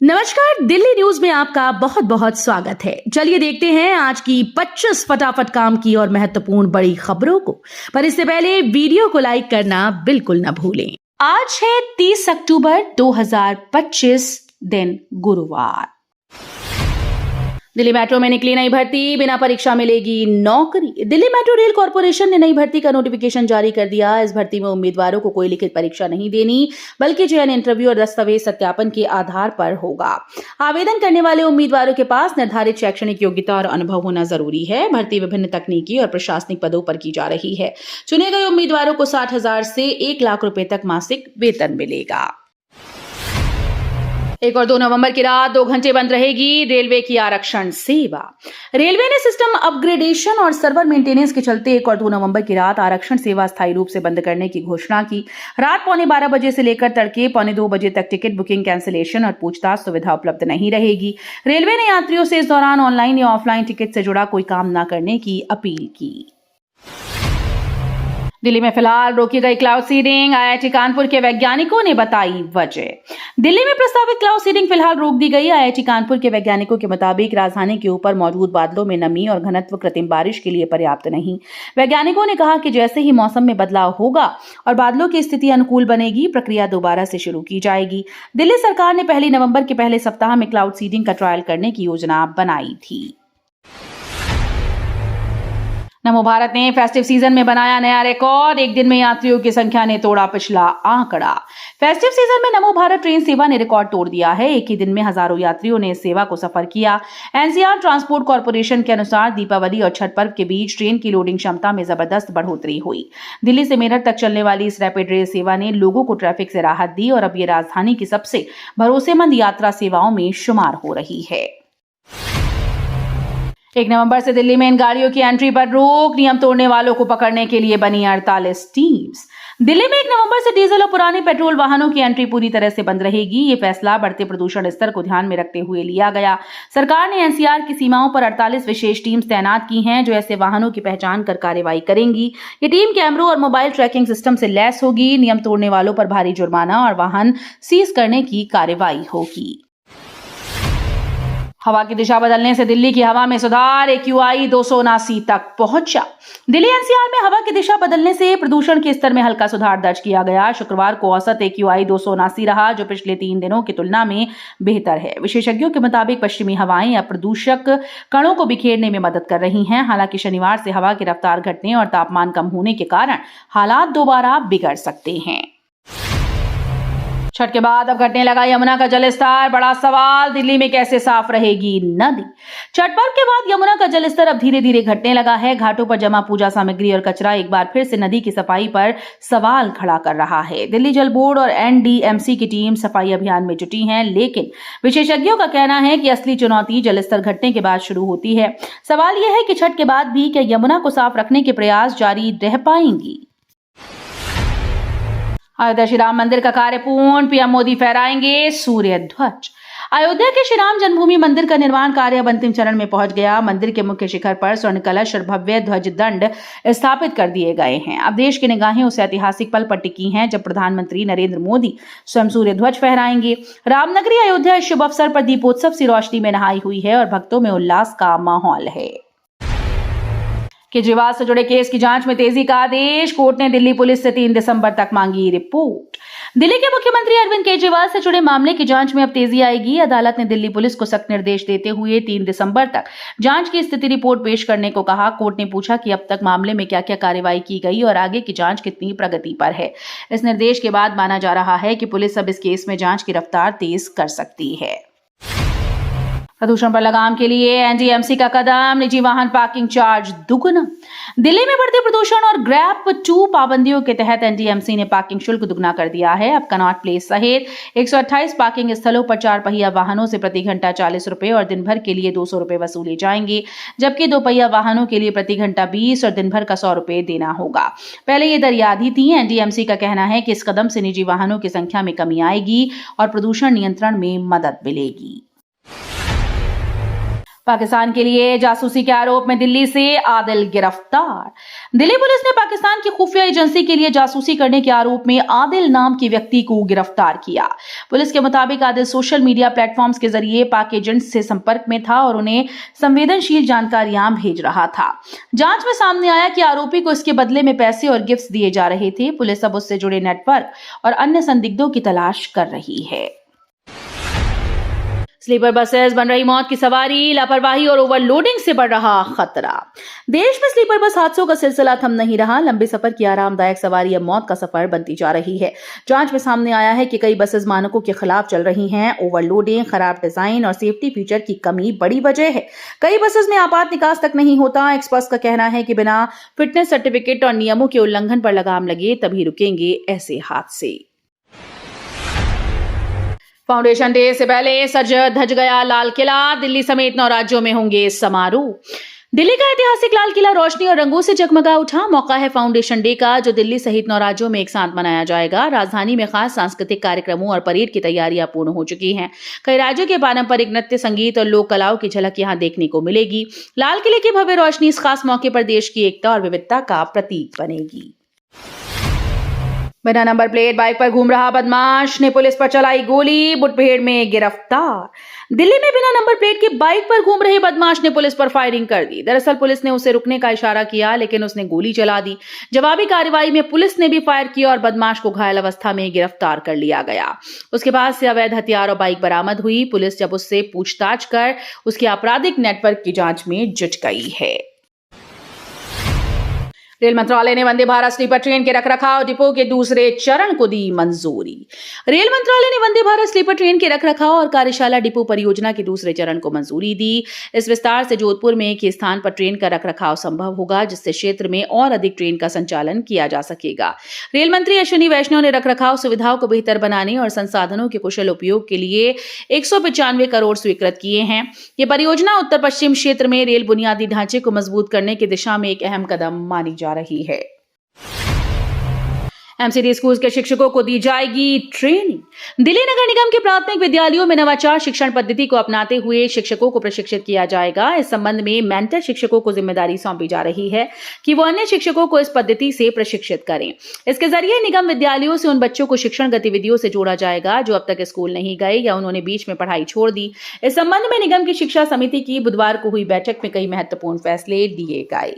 नमस्कार, दिल्ली न्यूज में आपका बहुत बहुत स्वागत है। चलिए देखते हैं आज की 25 फटाफट काम की और महत्वपूर्ण बड़ी खबरों को। पर इससे पहले वीडियो को लाइक करना बिल्कुल न भूलें। आज है 30 अक्टूबर 2025, दिन गुरुवार। दिल्ली मेट्रो में निकली नई भर्ती, बिना परीक्षा मिलेगी नौकरी। दिल्ली मेट्रो रेल कॉर्पोरेशन ने नई भर्ती का नोटिफिकेशन जारी कर दिया। इस भर्ती में उम्मीदवारों को कोई लिखित परीक्षा नहीं देनी, बल्कि चयन इंटरव्यू और दस्तावेज सत्यापन के आधार पर होगा। आवेदन करने वाले उम्मीदवारों के पास निर्धारित शैक्षणिक योग्यता और अनुभव होना जरूरी है। भर्ती विभिन्न तकनीकी और प्रशासनिक पदों पर की जा रही है। चुने गए उम्मीदवारों को 60,000 से 1 लाख रुपए तक मासिक वेतन मिलेगा। 1 और 2 नवंबर की रात 2 घंटे बंद रहेगी रेलवे की आरक्षण सेवा। रेलवे ने सिस्टम अपग्रेडेशन और सर्वर मेंटेनेंस के चलते 1 और 2 नवंबर की रात आरक्षण सेवा स्थायी रूप से बंद करने की घोषणा की। रात 11:15 बजे से लेकर तड़के 1:45 बजे तक टिकट बुकिंग, कैंसिलेशन और पूछताछ सुविधा उपलब्ध नहीं रहेगी। रेलवे ने यात्रियों से इस दौरान ऑनलाइन या ऑफलाइन टिकट से जुड़ा कोई काम न करने की अपील की। दिल्ली में फिलहाल रोकी गई क्लाउड सीडिंग, आईआईटी कानपुर के वैज्ञानिकों ने बताई वजह। दिल्ली में प्रस्तावित क्लाउड सीडिंग फिलहाल रोक दी गई। आईआईटी कानपुर के वैज्ञानिकों के मुताबिक राजधानी के ऊपर मौजूद बादलों में नमी और घनत्व कृत्रिम बारिश के लिए पर्याप्त नहीं। वैज्ञानिकों ने कहा कि जैसे ही मौसम में बदलाव होगा और बादलों की स्थिति अनुकूल बनेगी, प्रक्रिया दोबारा से शुरू की जाएगी। दिल्ली सरकार ने 1 नवंबर के पहले सप्ताह में क्लाउड सीडिंग का ट्रायल करने की योजना बनाई थी। नमो भारत ने फेस्टिव सीजन में बनाया नया रिकॉर्ड। एक दिन में यात्रियों की संख्या ने तोड़ा पिछला आंकड़ा। फेस्टिव सीजन में नमो भारत ट्रेन सेवा ने रिकॉर्ड तोड़ दिया है। एक ही दिन में हजारों यात्रियों ने इस सेवा को सफर किया। एनसीआर ट्रांसपोर्ट कॉर्पोरेशन के अनुसार दीपावली और छठ पर्व के बीच ट्रेन की लोडिंग क्षमता में जबरदस्त बढ़ोतरी हुई। दिल्ली से मेरठ तक चलने वाली इस रैपिड रेल सेवा ने लोगों को ट्रैफिक से राहत दी और अब ये राजधानी की सबसे भरोसेमंद यात्रा सेवाओं में शुमार हो रही है। 1 नवंबर से दिल्ली में इन गाड़ियों की एंट्री पर रोक। नियम तोड़ने वालों को पकड़ने के लिए बनी 48 टीम्स। दिल्ली में 1 नवंबर से डीजल और पुराने पेट्रोल वाहनों की एंट्री पूरी तरह से बंद रहेगी। ये फैसला बढ़ते प्रदूषण स्तर को ध्यान में रखते हुए लिया गया। सरकार ने एनसीआर की सीमाओं पर 48 विशेष टीम्स तैनात की हैं, जो ऐसे वाहनों की पहचान कर कार्रवाई करेंगी। ये टीम कैमरों और मोबाइल ट्रैकिंग सिस्टम से लैस होगी। नियम तोड़ने वालों पर भारी जुर्माना और वाहन सीज करने की कार्रवाई होगी। हवा की दिशा बदलने से दिल्ली की हवा में सुधार। AQI 279 तक पहुंचा। दिल्ली एनसीआर में हवा की दिशा बदलने से प्रदूषण के स्तर में हल्का सुधार दर्ज किया गया। शुक्रवार को औसत AQI 279 रहा, जो पिछले 3 दिनों की तुलना में बेहतर है। विशेषज्ञों के मुताबिक पश्चिमी हवाएं अब प्रदूषक कणों को बिखेरने में मदद कर रही हैं। हालांकि शनिवार से हवा की रफ्तार घटने और तापमान कम होने के कारण हालात दोबारा बिगड़ सकते हैं। छठ के बाद अब घटने लगा यमुना का जलस्तर। बड़ा सवाल, दिल्ली में कैसे साफ रहेगी नदी। छठ पर्व के बाद यमुना का जलस्तर अब धीरे धीरे घटने लगा है। घाटों पर जमा पूजा सामग्री और कचरा एक बार फिर से नदी की सफाई पर सवाल खड़ा कर रहा है। दिल्ली जल बोर्ड और एनडीएमसी की टीम सफाई अभियान में जुटी हैं, लेकिन विशेषज्ञों का कहना है कि असली चुनौती जलस्तर घटने के बाद शुरू होती है। सवाल यह है कि छठ के बाद भी क्या यमुना को साफ रखने के प्रयास जारी रह पाएंगी। अयोध्या श्री राम मंदिर का कार्य पूर्ण, पीएम मोदी फहराएंगे सूर्य ध्वज। अयोध्या के श्री राम जन्मभूमि मंदिर का निर्माण कार्य अब अंतिम चरण में पहुंच गया। मंदिर के मुख्य शिखर पर स्वर्ण कलश और भव्य ध्वज दंड स्थापित कर दिए गए हैं। अब देश की निगाहें उस ऐतिहासिक पल पर टिकी हैं जब प्रधानमंत्री नरेंद्र मोदी स्वयं सूर्य ध्वज फहराएंगे। रामनगरी अयोध्या इस शुभ अवसर पर दीपोत्सव से रोशनी में नहाई हुई है और भक्तों में उल्लास का माहौल है। केजरीवाल से जुड़े केस की जांच में तेजी का आदेश। कोर्ट ने दिल्ली पुलिस से 3 दिसंबर तक मांगी रिपोर्ट। दिल्ली के मुख्यमंत्री अरविंद केजरीवाल से जुड़े मामले की जांच में अब तेजी आएगी। अदालत ने दिल्ली पुलिस को सख्त निर्देश देते हुए 3 दिसंबर तक जांच की स्थिति रिपोर्ट पेश करने को कहा। कोर्ट ने पूछा कि अब तक मामले में क्या क्या कार्रवाई की गई और आगे की जांच कितनी प्रगति पर है। इस निर्देश के बाद माना जा रहा है कि पुलिस अब इस केस में जांच की रफ्तार तेज कर सकती है। प्रदूषण पर लगाम के लिए एनडीएमसी का कदम, निजी वाहन पार्किंग चार्ज दुगुना। दिल्ली में बढ़ते प्रदूषण और ग्रैप 2 पाबंदियों के तहत एनडीएमसी ने पार्किंग शुल्क दुगना कर दिया है। अब कनॉट प्लेस सहित 128 पार्किंग स्थलों पर 4 पहिया वाहनों से प्रति घंटा 40 रुपए और दिन भर के लिए 200 रुपए वसूले जाएंगे, जबकि 2 पहिया वाहनों के लिए प्रति घंटा 20 और दिन भर का 100 रुपए देना होगा। पहले ये दर आधी थी। एनडीएमसी का कहना है कि इस कदम से निजी वाहनों की संख्या में कमी आएगी और प्रदूषण नियंत्रण में मदद मिलेगी। पाकिस्तान के लिए जासूसी के आरोप में दिल्ली से आदिल गिरफ्तार। दिल्ली पुलिस ने पाकिस्तान की खुफिया एजेंसी के लिए जासूसी करने के आरोप में आदिल नाम के व्यक्ति को गिरफ्तार किया। पुलिस के मुताबिक आदिल सोशल मीडिया प्लेटफॉर्म्स के जरिए पाक एजेंट्स से संपर्क में था और उन्हें संवेदनशील जानकारियां भेज रहा था। जांच में सामने आया कि आरोपी को इसके बदले में पैसे और गिफ्ट्स दिए जा रहे थे। पुलिस अब उससे जुड़े नेटवर्क और अन्य संदिग्धों की तलाश कर रही है। स्लीपर बसेस बन रही मौत की सवारी, लापरवाही और ओवरलोडिंग से बढ़ रहा खतरा। देश में स्लीपर बस हादसों का सिलसिला थम नहीं रहा। लंबे सफर की आरामदायक सवारी अब मौत का सफर बनती जा रही है। जांच में सामने आया है कि कई बसेस मानकों के खिलाफ चल रही हैं। ओवरलोडिंग, खराब डिजाइन और सेफ्टी फीचर की कमी बड़ी वजह है। कई बसेस में आपात निकास तक नहीं होता। एक्सपर्ट्स का कहना है कि बिना फिटनेस सर्टिफिकेट और नियमों के उल्लंघन पर लगाम लगे तभी रुकेंगे ऐसे हादसे। फाउंडेशन डे से पहले सज धज गया लाल किला। दिल्ली समेत 9 राज्यों में होंगे समारोह। दिल्ली का ऐतिहासिक लाल किला रोशनी और रंगों से जगमगा उठा। मौका है फाउंडेशन डे का, जो दिल्ली सहित 9 राज्यों में एक साथ मनाया जाएगा। राजधानी में खास सांस्कृतिक कार्यक्रमों और परेड की तैयारियां पूर्ण हो चुकी हैं। कई राज्यों के पारंपरिक नृत्य, संगीत और लोक कलाओं की झलक यहां देखने को मिलेगी। लाल किले की भव्य रोशनी इस खास मौके पर देश की एकता और विविधता का प्रतीक बनेगी। बिना नंबर प्लेट बाइक पर घूम रहा बदमाश ने पुलिस पर चलाई गोली, मुठभेड़ में गिरफ्तार। दिल्ली में बिना नंबर प्लेट की बाइक पर घूम रहे बदमाश ने पुलिस पर फायरिंग कर दी। दरअसल पुलिस ने उसे रुकने का इशारा किया, लेकिन उसने गोली चला दी। जवाबी कार्रवाई में पुलिस ने भी फायर किया और बदमाश को घायल अवस्था में गिरफ्तार कर लिया गया। उसके पास से अवैध हथियार और बाइक बरामद हुई। पुलिस जब उससे पूछताछ कर उसके आपराधिक नेटवर्क की जांच में जुट गई है। रेल मंत्रालय ने वंदे भारत स्लीपर ट्रेन के रखरखाव डिपो के दूसरे चरण को दी मंजूरी। रेल मंत्रालय ने वंदे भारत स्लीपर ट्रेन के रखरखाव और कार्यशाला डिपो परियोजना के दूसरे चरण को मंजूरी दी। इस विस्तार से जोधपुर में एक ही स्थान पर ट्रेन का रखरखाव संभव होगा, जिससे क्षेत्र में और अधिक ट्रेन का संचालन किया जा सकेगा। रेल मंत्री अश्विनी वैष्णव ने रखरखाव सुविधाओं को बेहतर बनाने और संसाधनों के कुशल उपयोग के लिए 195 करोड़ स्वीकृत किए हैं। ये परियोजना उत्तर पश्चिम क्षेत्र में रेल बुनियादी ढांचे को मजबूत करने की दिशा में एक अहम कदम मानी जा रही है। एमसीडी स्कूल के शिक्षकों को दी जाएगी ट्रेनिंग। दिल्ली नगर निगम के प्राथमिक विद्यालयों में नवाचार शिक्षण पद्धति को अपनाते हुए शिक्षकों को प्रशिक्षित किया जाएगा। इस संबंध में मेंटर शिक्षकों को जिम्मेदारी सौंपी जा रही है कि वो अन्य शिक्षकों को इस पद्धति से प्रशिक्षित करें। इसके जरिए निगम विद्यालयों से उन बच्चों को शिक्षण गतिविधियों से जोड़ा जाएगा जो अब तक स्कूल नहीं गए या उन्होंने बीच में पढ़ाई छोड़ दी। इस संबंध में निगम की शिक्षा समिति की बुधवार को हुई बैठक में कई महत्वपूर्ण फैसले लिए गए।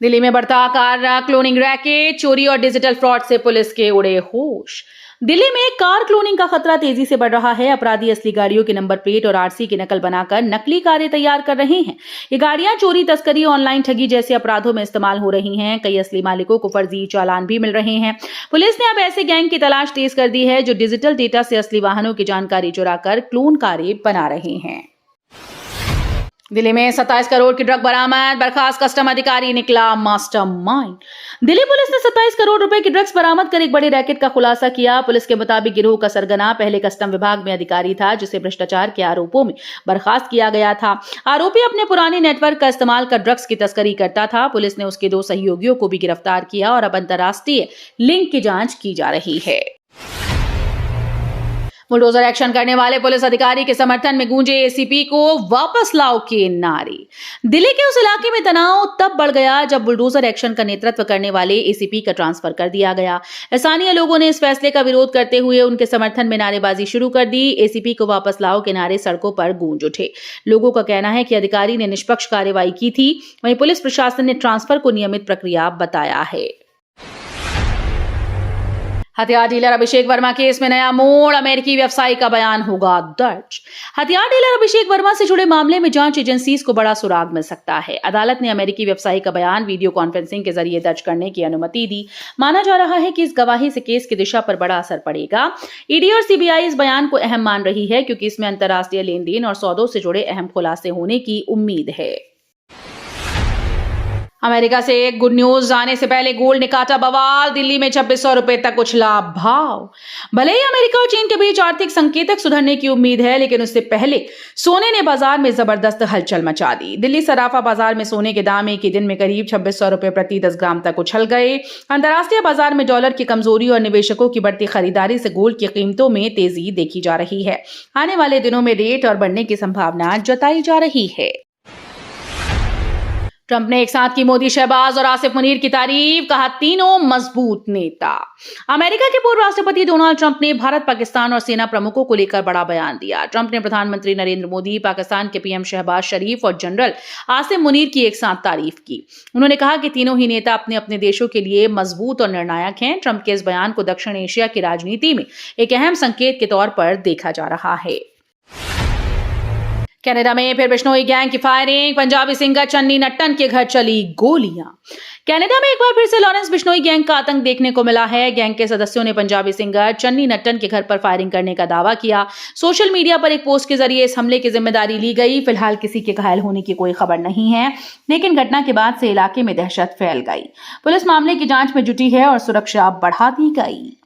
दिल्ली में बढ़ता कार क्लोनिंग रैकेट, चोरी और डिजिटल फ्रॉड से पुलिस के उड़े होश। दिल्ली में कार क्लोनिंग का खतरा तेजी से बढ़ रहा है। अपराधी असली गाड़ियों के नंबर प्लेट और आरसी की नकल बनाकर नकली कारें तैयार कर रहे हैं। ये गाड़ियां चोरी, तस्करी, ऑनलाइन ठगी जैसे अपराधों में इस्तेमाल हो रही हैं। कई असली मालिकों को फर्जी चालान भी मिल रहे हैं। पुलिस ने अब ऐसे गैंग की तलाश तेज कर दी है जो डिजिटल डेटा से असली वाहनों की जानकारी चुराकर क्लोन कारें बना रहे हैं। दिल्ली में 27 करोड़ की ड्रग बरामद, बर्खास्त कस्टम अधिकारी निकला मास्टरमाइंड। दिल्ली पुलिस ने 27 करोड़ रुपए की ड्रग्स बरामद कर एक बड़े रैकेट का खुलासा किया। पुलिस के मुताबिक गिरोह का सरगना पहले कस्टम विभाग में अधिकारी था, जिसे भ्रष्टाचार के आरोपों में बर्खास्त किया गया था। आरोपी अपने पुराने नेटवर्क का इस्तेमाल कर ड्रग्स की तस्करी करता था। पुलिस ने उसके 2 सहयोगियों को भी गिरफ्तार किया और अब अंतर्राष्ट्रीय लिंक की जांच की जा रही है। बुलडोजर एक्शन करने वाले पुलिस अधिकारी के समर्थन में गूंजे एसीपी को वापस लाओ के नारे। दिल्ली के उस इलाके में तनाव तब बढ़ गया जब बुलडोजर एक्शन का नेतृत्व करने वाले एसीपी का ट्रांसफर कर दिया गया। स्थानीय लोगों ने इस फैसले का विरोध करते हुए उनके समर्थन में नारेबाजी शुरू कर दी। एसीपी को वापस लाओ के नारे सड़कों पर गूंज उठे। लोगों का कहना है कि अधिकारी ने निष्पक्ष कार्रवाई की थी। वहीं पुलिस प्रशासन ने ट्रांसफर को नियमित प्रक्रिया बताया है। हथियार डीलर अभिषेक वर्मा केस में नया मोड़, अमेरिकी व्यवसायी का बयान होगा दर्ज। हथियार डीलर अभिषेक वर्मा से जुड़े मामले में जांच एजेंसीज को बड़ा सुराग मिल सकता है। अदालत ने अमेरिकी व्यवसायी का बयान वीडियो कॉन्फ्रेंसिंग के जरिए दर्ज करने की अनुमति दी। माना जा रहा है कि इस गवाही से केस की दिशा पर बड़ा असर पड़ेगा। ईडी और सीबीआई इस बयान को अहम मान रही है क्योंकि इसमें अंतर्राष्ट्रीय लेन देन और सौदों से जुड़े अहम खुलासे होने की उम्मीद है। अमेरिका से एक गुड न्यूज आने से पहले गोल्ड ने काटा बवाल। दिल्ली में 2600 रुपए तक उछला भाव। भले ही अमेरिका और चीन के बीच आर्थिक संकेतक सुधरने की उम्मीद है, लेकिन उससे पहले सोने ने बाजार में जबरदस्त हलचल मचा दी। दिल्ली सराफा बाजार में सोने के दाम एक ही दिन में करीब 2600 रुपए प्रति 10 ग्राम तक उछल गए। अंतर्राष्ट्रीय बाजार में डॉलर की कमजोरी और निवेशकों की बढ़ती खरीदारी से गोल्ड की कीमतों में तेजी देखी जा रही है। आने वाले दिनों में रेट और बढ़ने की संभावना जताई जा रही है। ट्रंप ने एक साथ की मोदी, शहबाज और आसिफ मुनीर की तारीफ, कहा तीनों मजबूत नेता। अमेरिका के पूर्व राष्ट्रपति डोनाल्ड ट्रंप ने भारत, पाकिस्तान और सेना प्रमुखों को लेकर बड़ा बयान दिया। ट्रंप ने प्रधानमंत्री नरेंद्र मोदी, पाकिस्तान के पीएम शहबाज शरीफ और जनरल आसिफ मुनीर की एक साथ तारीफ की। उन्होंने कहा कि तीनों ही नेता अपने अपने देशों के लिए मजबूत और निर्णायक हैं। ट्रंप के इस बयान को दक्षिण एशिया की राजनीति में एक अहम संकेत के तौर पर देखा जा रहा है। कनाडा में फिर बिश्नोई गैंग की फायरिंग। पंजाबी सिंगर चन्नी नट्टन के घर चली गोलियां। कनाडा में एक बार फिर से लॉरेंस बिश्नोई गैंग का आतंक देखने को मिला है। गैंग के सदस्यों ने पंजाबी सिंगर चन्नी नट्टन के घर पर फायरिंग करने का दावा किया। सोशल मीडिया पर एक पोस्ट के जरिए इस हमले की जिम्मेदारी ली गई। फिलहाल किसी के घायल होने की कोई खबर नहीं है, लेकिन घटना के बाद से इलाके में दहशत फैल गई। पुलिस मामले की जांच में जुटी है और सुरक्षा बढ़ा दी गई।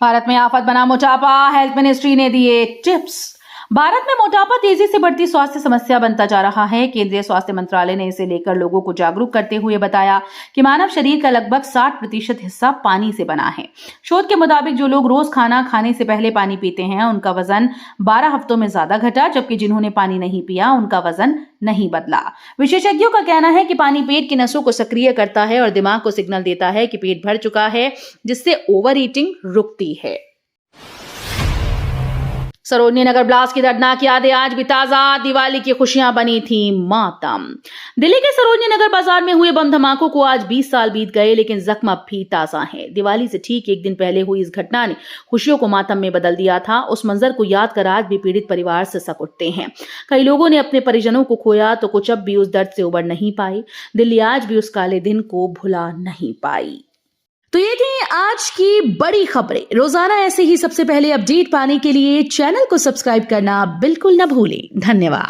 भारत में आफत बना मोटापा। हेल्थ मिनिस्ट्री ने दिए टिप्स। भारत में मोटापा तेजी से बढ़ती स्वास्थ्य समस्या बनता जा रहा है। केंद्रीय स्वास्थ्य मंत्रालय ने इसे लेकर लोगों को जागरूक करते हुए बताया कि मानव शरीर का लगभग 60% हिस्सा पानी से बना है। शोध के मुताबिक जो लोग रोज खाना खाने से पहले पानी पीते हैं, उनका वजन 12 हफ्तों में ज्यादा घटा, जबकि जिन्होंने पानी नहीं पिया उनका वजन नहीं बदला। विशेषज्ञों का कहना है कि पानी पेट की नसों को सक्रिय करता है और दिमाग को सिग्नल देता है कि पेट भर चुका है, जिससे ओवर ईटिंग रुकती है। सरोजनी नगर ब्लास्ट की दर्दनाक यादें आज भी ताजा। दिवाली की खुशियां बनी थी मातम। दिल्ली के सरोजनी नगर बाजार में हुए बम धमाकों को आज 20 साल बीत गए, लेकिन जख्म अब भी ताजा है। दिवाली से ठीक एक दिन पहले हुई इस घटना ने खुशियों को मातम में बदल दिया था। उस मंजर को याद कर आज भी पीड़ित परिवार से सक उठते हैं। कई लोगों ने अपने परिजनों को खोया तो कुछ अब भी उस दर्द से उबर नहीं पाए। दिल्ली आज भी उस काले दिन को भुला नहीं पाई। तो ये थी आज की बड़ी खबरें। रोजाना ऐसे ही सबसे पहले अपडेट पाने के लिए चैनल को सब्सक्राइब करना बिल्कुल न भूलें। धन्यवाद।